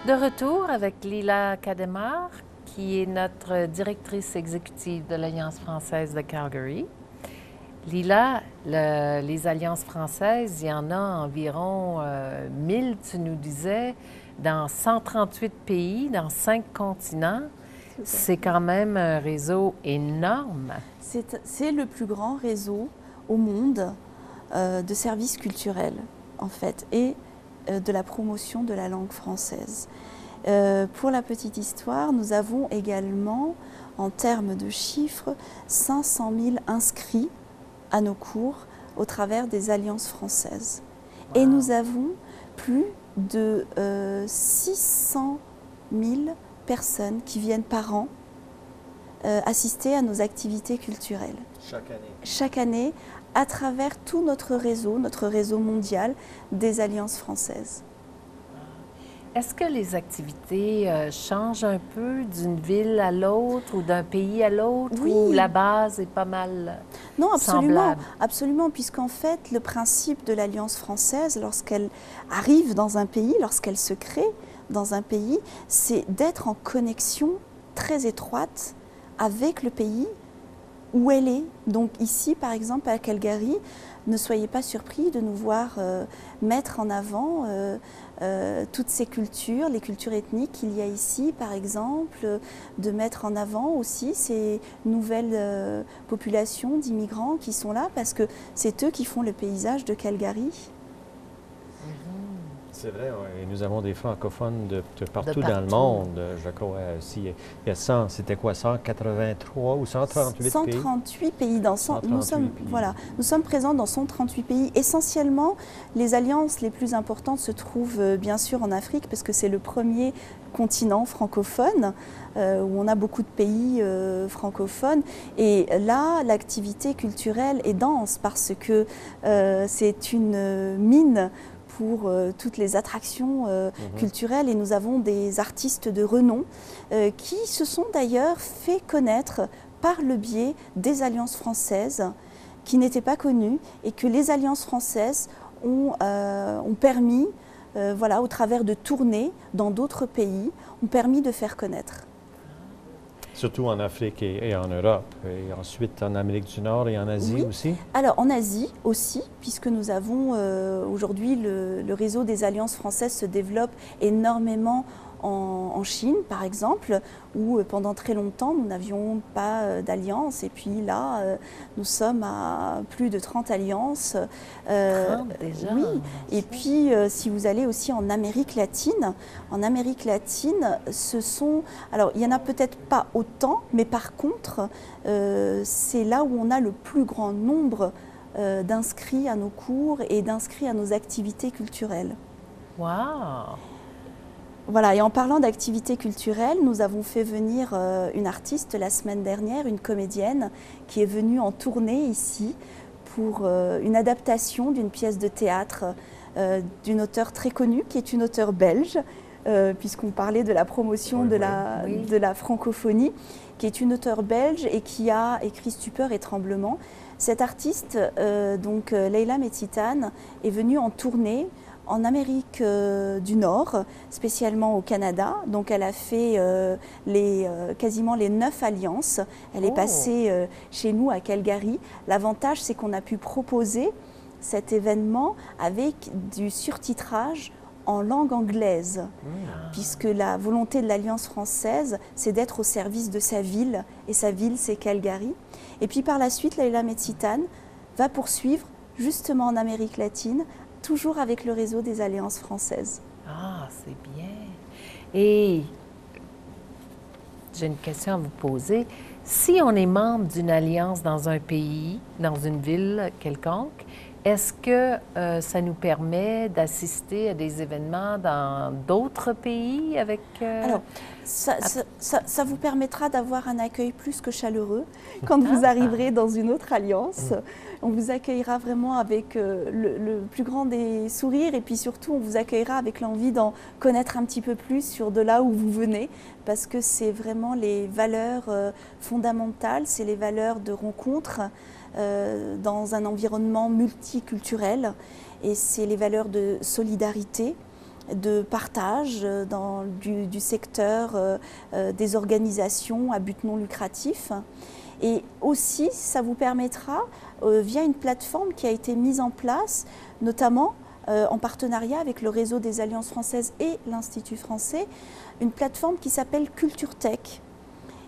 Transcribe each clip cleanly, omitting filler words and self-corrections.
De retour avec Lila Kademar, qui est notre directrice exécutive de l'Alliance française de Calgary. Lila, les alliances françaises, il y en a environ 1000, tu nous disais, dans 138 pays, dans 5 continents. C'est quand même un réseau énorme. C'est le plus grand réseau au monde de services culturels, en fait, et de la promotion de la langue française. Pour la petite histoire, nous avons également, en termes de chiffres, 500 000 inscrits à nos cours au travers des alliances françaises. Wow. Et nous avons plus de 600 000 personnes qui viennent par an assister à nos activités culturelles. Chaque année. Chaque année, à travers tout notre réseau mondial des alliances françaises. Est-ce que les activités changent un peu d'une ville à l'autre ou d'un pays à l'autre, oui. Ou la base est pas mal Non, absolument, semblable? Absolument, puisqu'en fait, le principe de l'Alliance française, lorsqu'elle arrive dans un pays, lorsqu'elle se crée dans un pays, c'est d'être en connexion très étroite avec le pays où elle est. Donc ici, par exemple, à Calgary, ne soyez pas surpris de nous voir mettre en avant toutes ces cultures, les cultures ethniques qu'il y a ici, par exemple, de mettre en avant aussi ces nouvelles populations d'immigrants qui sont là, parce que c'est eux qui font le paysage de Calgary. C'est vrai, ouais. Et nous avons des francophones de partout dans le monde. Je crois aussi, il y a 100, c'était quoi, 183 ou 138 pays? 138 pays. Nous sommes présents dans 138 pays. Essentiellement, les alliances les plus importantes se trouvent bien sûr en Afrique, parce que c'est le premier continent francophone, où on a beaucoup de pays francophones. Et là, l'activité culturelle est dense, parce que c'est une mine pour toutes les attractions culturelles, et nous avons des artistes de renom qui se sont d'ailleurs fait connaître par le biais des alliances françaises qui n'étaient pas connues, et que les alliances françaises ont permis, voilà, au travers de tournées dans d'autres pays, ont permis de faire connaître. Surtout en Afrique et en Europe, et ensuite en Amérique du Nord et en Asie, oui. Aussi? Alors en Asie aussi, puisque nous avons aujourd'hui le réseau des alliances françaises se développe énormément en Chine, par exemple, où pendant très longtemps, nous n'avions pas d'alliance. Et puis là, nous sommes à plus de 30 alliances. 30 déjà? Oui. Et puis, si vous allez aussi en Amérique latine, ce sont... Alors, il n'y en a peut-être pas autant, mais par contre, c'est là où on a le plus grand nombre d'inscrits à nos cours et d'inscrits à nos activités culturelles. Wow! Voilà, et en parlant d'activités culturelles, nous avons fait venir une artiste la semaine dernière, une comédienne, qui est venue en tournée ici pour une adaptation d'une pièce de théâtre d'une auteure très connue, qui est une auteure belge, puisqu'on parlait de la promotion de la francophonie, qui est une auteure belge et qui a écrit Stupeur et Tremblement. Cette artiste, donc Leila Metsitane, est venue en tournée en Amérique du Nord, spécialement au Canada. Donc elle a fait quasiment les 9 alliances. Elle est passée chez nous à Calgary. L'avantage, c'est qu'on a pu proposer cet événement avec du surtitrage en langue anglaise, puisque la volonté de l'Alliance française, c'est d'être au service de sa ville, et sa ville, c'est Calgary. Et puis par la suite, Leila Metsitane va poursuivre justement en Amérique latine, toujours avec le réseau des alliances françaises. Ah, c'est bien. Et j'ai une question à vous poser. Si on est membre d'une alliance dans un pays, dans une ville quelconque, est-ce que ça nous permet d'assister à des événements dans d'autres pays avec... Alors, ça vous permettra d'avoir un accueil plus que chaleureux quand vous arriverez dans une autre alliance. On vous accueillera vraiment avec le plus grand des sourires, et puis surtout on vous accueillera avec l'envie d'en connaître un petit peu plus sur de là où vous venez, parce que c'est vraiment les valeurs fondamentales, c'est les valeurs de rencontre dans un environnement multiculturel, et c'est les valeurs de solidarité, de partage du secteur des organisations à but non lucratif. Et aussi, ça vous permettra, via une plateforme qui a été mise en place, notamment en partenariat avec le réseau des Alliances françaises et l'Institut français, une plateforme qui s'appelle Culture Tech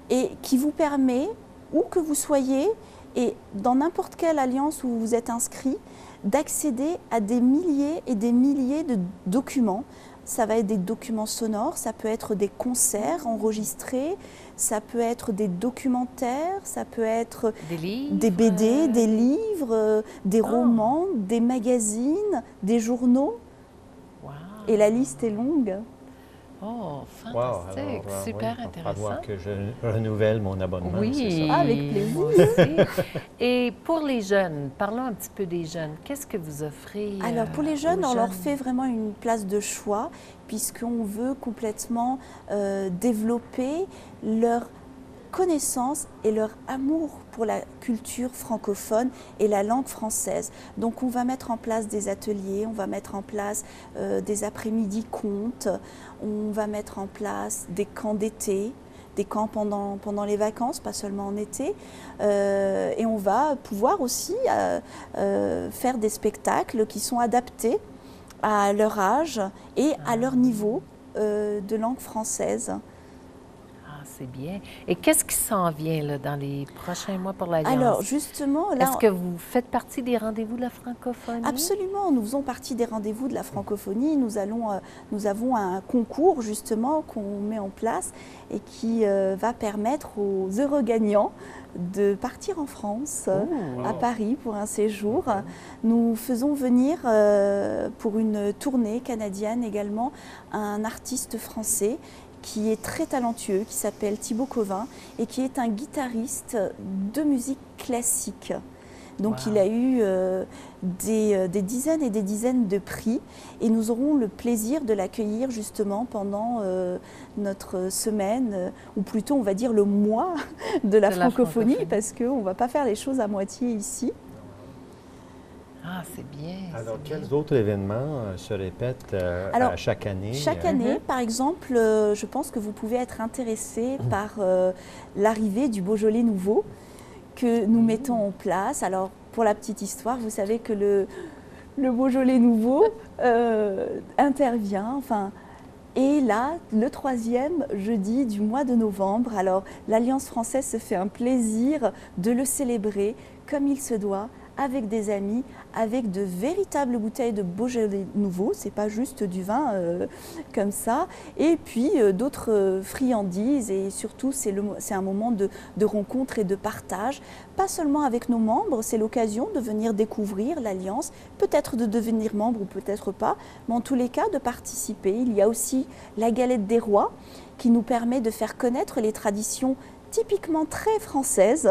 et qui vous permet, où que vous soyez et dans n'importe quelle alliance où vous êtes inscrit, d'accéder à des milliers et des milliers de documents. Ça va être des documents sonores, ça peut être des concerts enregistrés, ça peut être des documentaires, ça peut être des BD, des livres, des romans, des magazines, des journaux. Wow. Et la liste est longue. Oh, fantastique, Alors, super oui, intéressant. Il va falloir que je renouvelle mon abonnement. Oui, avec plaisir. Moi aussi. Et pour les jeunes, parlons un petit peu des jeunes. Qu'est-ce que vous offrez Alors pour les jeunes, on leur fait vraiment une place de choix puisqu'on veut complètement développer leur connaissance et leur amour pour la culture francophone et la langue française. Donc on va mettre en place des ateliers, on va mettre en place des après-midi contes, on va mettre en place des camps d'été, des camps pendant les vacances, pas seulement en été, et on va pouvoir aussi faire des spectacles qui sont adaptés à leur âge et à leur niveau de langue française. C'est bien. Et qu'est-ce qui s'en vient là, dans les prochains mois pour l'Alliance? Alors, justement, là... Est-ce que vous faites partie des rendez-vous de la francophonie? Absolument, nous faisons partie des rendez-vous de la francophonie. Nous avons un concours, justement, qu'on met en place et qui va permettre aux heureux gagnants de partir en France, à Paris, pour un séjour. Nous faisons venir, pour une tournée canadienne également, un artiste français qui est très talentueux, qui s'appelle Thibaut Covin et qui est un guitariste de musique classique. Donc il a eu des dizaines et des dizaines de prix et nous aurons le plaisir de l'accueillir justement pendant notre semaine, ou plutôt on va dire le mois de la francophonie, parce qu'on ne va pas faire les choses à moitié ici. Ah, c'est bien. Alors, quels autres événements se répètent à chaque année? Chaque année, par exemple, je pense que vous pouvez être intéressé par l'arrivée du Beaujolais nouveau que nous mettons en place. Alors, pour la petite histoire, vous savez que le Beaujolais nouveau intervient, et là, le 3e jeudi du mois de novembre. Alors, l'Alliance française se fait un plaisir de le célébrer comme il se doit, avec des amis, avec de véritables bouteilles de Beaujolais nouveau, c'est pas juste du vin comme ça, et puis d'autres friandises, et surtout c'est un moment de rencontre et de partage, pas seulement avec nos membres, c'est l'occasion de venir découvrir l'Alliance, peut-être de devenir membre ou peut-être pas, mais en tous les cas de participer. Il y a aussi la galette des rois qui nous permet de faire connaître les traditions typiquement très françaises.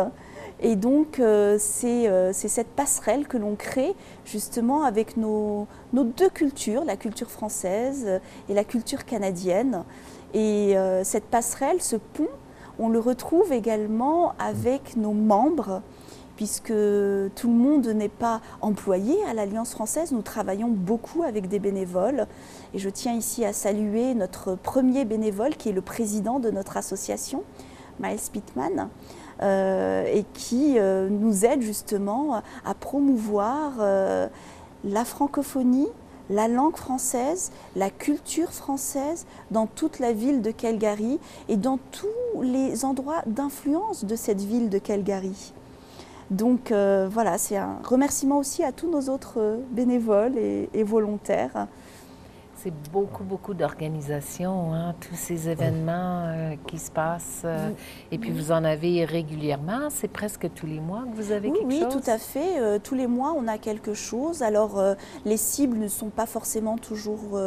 Et donc, c'est cette passerelle que l'on crée justement avec nos deux cultures, la culture française et la culture canadienne. Et cette passerelle, ce pont, on le retrouve également avec nos membres, puisque tout le monde n'est pas employé à l'Alliance française. Nous travaillons beaucoup avec des bénévoles. Et je tiens ici à saluer notre premier bénévole, qui est le président de notre association, Miles Pittman. Et qui nous aide justement à promouvoir la francophonie, la langue française, la culture française dans toute la ville de Calgary et dans tous les endroits d'influence de cette ville de Calgary. Donc voilà, c'est un remerciement aussi à tous nos autres bénévoles et volontaires. C'est beaucoup d'organisations, hein, tous ces événements qui se passent. Et puis vous en avez régulièrement, c'est presque tous les mois que vous avez quelque chose? Oui, tout à fait. Tous les mois, on a quelque chose. Alors, les cibles ne sont pas forcément toujours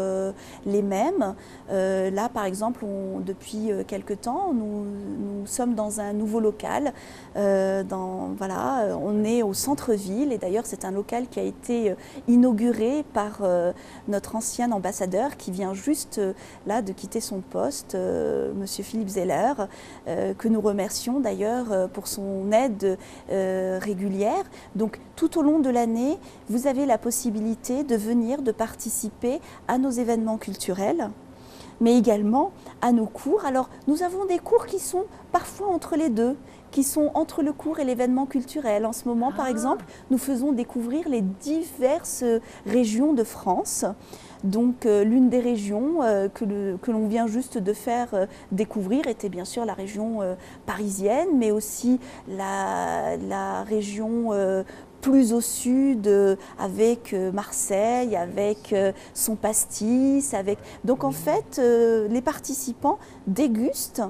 les mêmes. Là, par exemple, depuis quelque temps, nous sommes dans un nouveau local. On est au centre-ville et d'ailleurs, c'est un local qui a été inauguré par notre ancien ambassadeur ambassadeur qui vient juste là de quitter son poste, Monsieur Philippe Zeller, que nous remercions d'ailleurs pour son aide régulière. Donc tout au long de l'année, vous avez la possibilité de venir, de participer à nos événements culturels, mais également à nos cours. Alors nous avons des cours qui sont parfois entre les deux, qui sont entre le cours et l'événement culturel. En ce moment, par exemple, nous faisons découvrir les diverses régions de France. Donc l'une des régions que l'on vient juste de faire découvrir était bien sûr la région parisienne, mais aussi la région plus au sud avec Marseille, avec son pastis. Donc en fait, les participants dégustent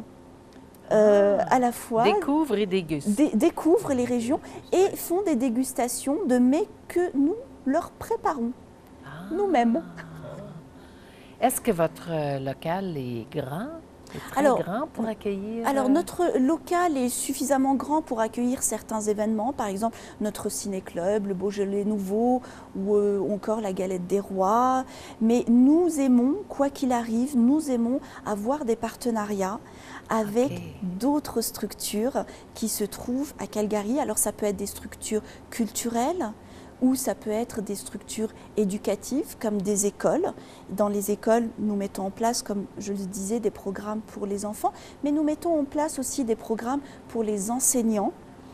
à la fois découvrent et dégustent. Découvrent les régions et font des dégustations de mets que nous leur préparons nous-mêmes. Est-ce que votre local est grand? Très grand pour accueillir? Alors, notre local est suffisamment grand pour accueillir certains événements, par exemple notre ciné-club, le Beaujolais Nouveau ou encore la Galette des Rois. Mais nous aimons, quoi qu'il arrive, nous aimons avoir des partenariats avec d'autres structures qui se trouvent à Calgary. Alors, ça peut être des structures culturelles, ou ça peut être des structures éducatives comme des écoles. Dans les écoles, nous mettons en place, comme je le disais, des programmes pour les enfants, mais nous mettons en place aussi des programmes pour les enseignants.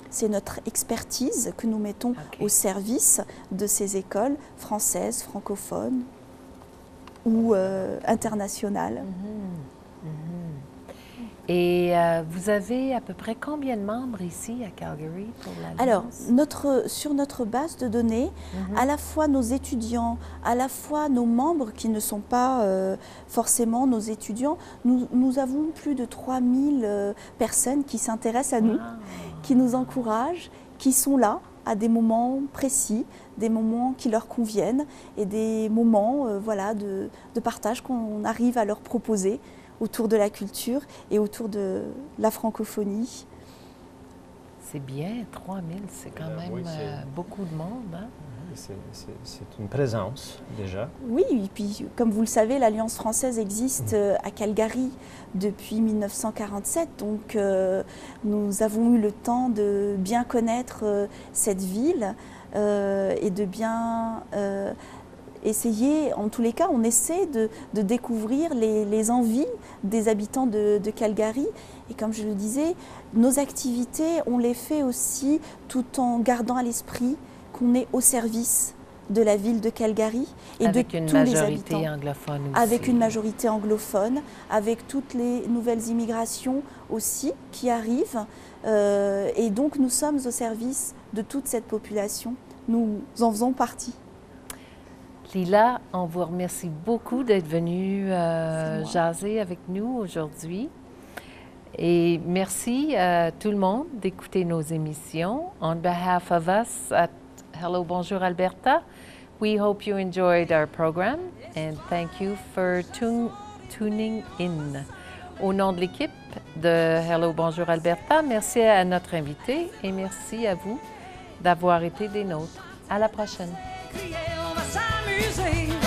C'est notre expertise que nous mettons au service de ces écoles françaises, francophones ou internationales. Et vous avez à peu près combien de membres ici à Calgary pour l'Alliance? Alors, sur notre base de données, à la fois nos étudiants, à la fois nos membres qui ne sont pas forcément nos étudiants, nous avons plus de 3000 personnes qui s'intéressent à nous, qui nous encouragent, qui sont là à des moments précis, des moments qui leur conviennent et des moments voilà, de partage qu'on arrive à leur proposer autour de la culture et autour de la francophonie. C'est bien, 3000, c'est quand même beaucoup de monde. Hein? C'est une présence, déjà. Oui, et puis, comme vous le savez, l'Alliance française existe à Calgary depuis 1947. Donc, nous avons eu le temps de bien connaître cette ville et de bien essayer, en tous les cas, on essaie de découvrir les envies des habitants de Calgary. Et comme je le disais, nos activités, on les fait aussi tout en gardant à l'esprit qu'on est au service de la ville de Calgary et de tous les habitants. Avec une majorité anglophone aussi. Avec une majorité anglophone, avec toutes les nouvelles immigrations aussi qui arrivent. Et donc nous sommes au service de toute cette population. Nous en faisons partie. Lila, on vous remercie beaucoup d'être venue jaser avec nous aujourd'hui. Et merci à tout le monde d'écouter nos émissions. On behalf of us at Hello Bonjour Alberta, we hope you enjoyed our program and thank you for tuning in. Au nom de l'équipe de Hello Bonjour Alberta, merci à notre invité et merci à vous d'avoir été des nôtres. À la prochaine. Crier, on va s'amuser.